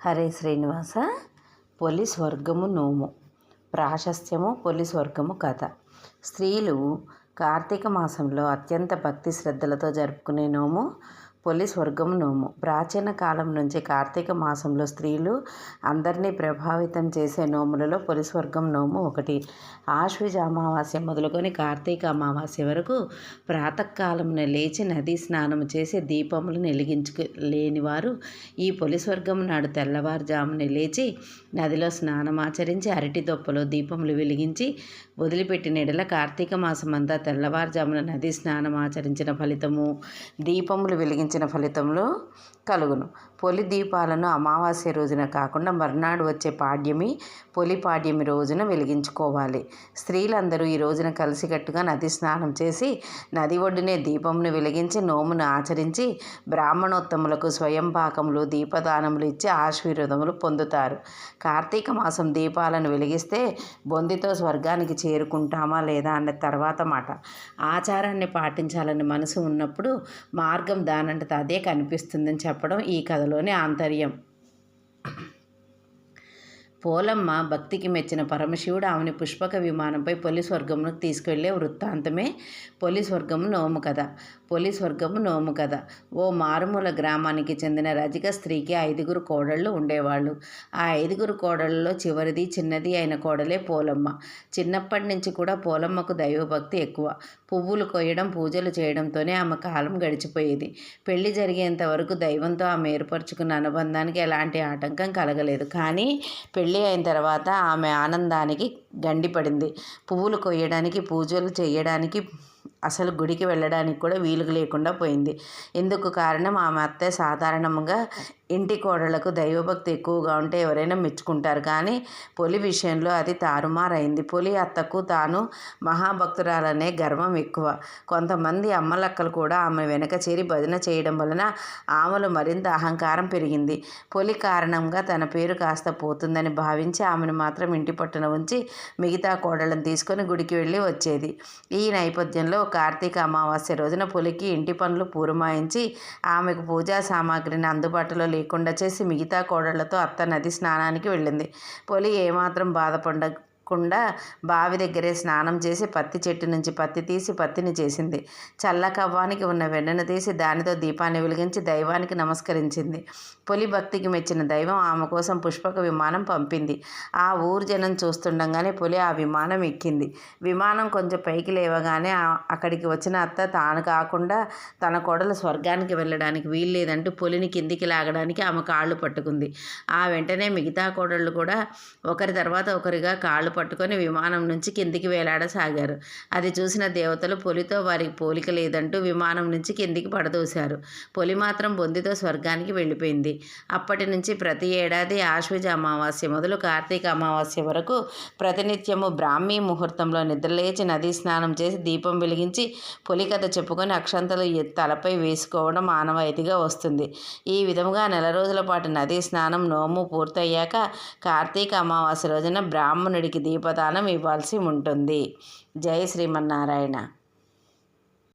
హరే శ్రీనివాస. పొలి స్వర్గము నోము. ప్రాశస్త్యము పొలి స్వర్గము కథ. స్త్రీలు కార్తీక మాసంలో అత్యంత భక్తి శ్రద్ధలతో జరుపుకునే నోము పొలి స్వర్గము నోము. ప్రాచీన కాలం నుంచి కార్తీక మాసంలో స్త్రీలు అందరినీ ప్రభావితం చేసే నోములలో పొలి స్వర్గం నోము ఒకటి. ఆశ్వీజ అమావాస్య మొదలుకొని కార్తీక అమావాస్య వరకు ప్రాతకాలమున లేచి నదీ స్నానం చేసి దీపములను వెలిగించులేని వారు ఈ పొలి స్వర్గం నాడు తెల్లవారుజామున లేచి నదిలో స్నానమాచరించి అరటి దొప్పలో దీపములు వెలిగించి వదిలిపెట్టిన ఎడల కార్తీక మాసమంతా తెల్లవారుజామున నదీ స్నానమాచరించిన ఫలితము దీపములు వెలిగించిన ఫలితంలో కలుగును. పొలి దీపాలను అమావాస్య రోజున కాకుండా మర్నాడు వచ్చే పాడ్యమి పొలి పాడ్యమి రోజున వెలిగించుకోవాలి. స్త్రీలందరూ ఈ రోజున కలిసికట్టుగా నది స్నానం చేసి నది ఒడ్డునే దీపమును వెలిగించి నోమును ఆచరించి బ్రాహ్మణోత్తములకు స్వయం పాకములు దీపదానములు ఇచ్చి ఆశీర్వాదములు పొందుతారు. కార్తీక మాసం దీపాలను వెలిగిస్తే బొందితో స్వర్గానికి చేరుకుంటామా లేదా అన్న తర్వాత మాట. ఆచారాన్ని పాటించాలని మనసు ఉన్నప్పుడు మార్గం దానంతట అదే కనిపిస్తుందని చెప్పడం ఈ కథలోని ఆంతర్యం. పోలమ్మ భక్తికి మెచ్చిన పరమశివుడు ఆమెను పుష్పక విమానంపై పొలి స్వర్గమునకు తీసుకువెళ్ళే వృత్తాంతమే పొలి స్వర్గము నోము కథ. పొలి స్వర్గము నోము కథ. ఓ మారుమూల గ్రామానికి చెందిన రజిక స్త్రీకి 5 కోడళ్ళు ఉండేవాళ్ళు. ఆ 5 కోడళ్ళలో చివరిది చిన్నది అయిన కోడలే పోలమ్మ. చిన్నప్పటి నుంచి కూడా పోలమ్మకు దైవభక్తి ఎక్కువ. పువ్వులు కొయ్యడం పూజలు చేయడంతోనే ఆమె కాలం గడిచిపోయేది. పెళ్లి జరిగేంత వరకు దైవంతో ఆమె ఏర్పరచుకున్న అనుబంధానికి ఎలాంటి ఆటంకం కలగలేదు. కానీ పెళ్ళి అయిన తర్వాత ఆమె ఆనందానికి గండిపడింది. పువ్వులు కొయ్యడానికి పూజలు చేయడానికి అసలు గుడికి వెళ్ళడానికి కూడా వీలు లేకుండా పోయింది. ఇందుకు కారణం ఆమె అత్తే సాధారణంగా ఇంటి కోడళ్లకు దైవభక్తి ఎక్కువగా ఉంటే ఎవరైనా మెచ్చుకుంటారు. కానీ పొలి విషయంలో అది తారుమారైంది. పొలి అత్తకు తాను మహాభక్తురాలనే గర్వం ఎక్కువ. కొంతమంది అమ్మలక్కలు కూడా ఆమె వెనక చేరి భజన చేయడం వలన ఆమెలో మరింత అహంకారం పెరిగింది. పొలి కారణంగా తన పేరు కాస్త పోతుందని భావించి ఆమెను మాత్రం ఇంటి పట్టున ఉంచి మిగతా కోడళ్ళను తీసుకొని గుడికి వెళ్ళి వచ్చేది. ఈ నేపథ్యంలో కార్తీక అమావాస్య రోజున పొలికి ఇంటి పనులు పూరమాయించి ఆమెకు పూజా సామాగ్రిని అందుబాటులో లేకుండా చేసి మిగతా కోడళ్లతో అత్త నది స్నానానికి వెళ్ళింది. పొలి ఏమాత్రం బాధపడకుండా బావి దగ్గరే స్నానం చేసి పత్తి చెట్టు నుంచి పత్తి తీసి పత్తిని చేసింది. చల్లకవ్వానికి ఉన్న వెన్నను తీసి దానితో దీపాన్ని వెలిగించి దైవానికి నమస్కరించింది. పొలి భక్తికి మెచ్చిన దైవం ఆమె కోసం పుష్పక విమానం పంపింది. ఆ ఊరు జనం చూస్తుండగానే పొలి ఆ విమానం ఎక్కింది. విమానం కొంచెం పైకి లేవగానే అక్కడికి వచ్చిన అత్త తాను కాకుండా తన కోడలు స్వర్గానికి వెళ్ళడానికి వీల్లేదంటూ పొలిని కిందికి లాగడానికి ఆమె కాళ్ళు పట్టుకుంది. ఆ వెంటనే మిగతా కోడళ్ళు కూడా ఒకరి తర్వాత ఒకరిగా కాళ్ళు పట్టుకొని విమానం నుంచి కిందికి వేలాడసాగారు. అది చూసిన దేవతలు పొలితో వారికి పోలిక లేదంటూ విమానం నుంచి కిందికి పడదోశారు. పొలి మాత్రం బొందితో స్వర్గానికి వెళ్ళిపోయింది. అప్పటి నుంచి ప్రతి ఏడాది ఆశ్వీజ అమావాస్య మొదలు కార్తీక అమావాస్య వరకు ప్రతినిత్యము బ్రాహ్మీ ముహూర్తంలో నిద్రలేచి నదీ స్నానం చేసి దీపం వెలిగించి పొలి కథ చెప్పుకొని అక్షంతలు తలపై వేసుకోవడం ఆనవాయితీగా వస్తుంది. ఈ విధముగా నెల రోజుల పాటు నదీ స్నానం నోము పూర్తయ్యాక కార్తీక అమావాస్య రోజున బ్రాహ్మణుడికి దీపదానం ఇవ్వాల్సి ఉంటుంది. జై శ్రీమన్నారాయణ.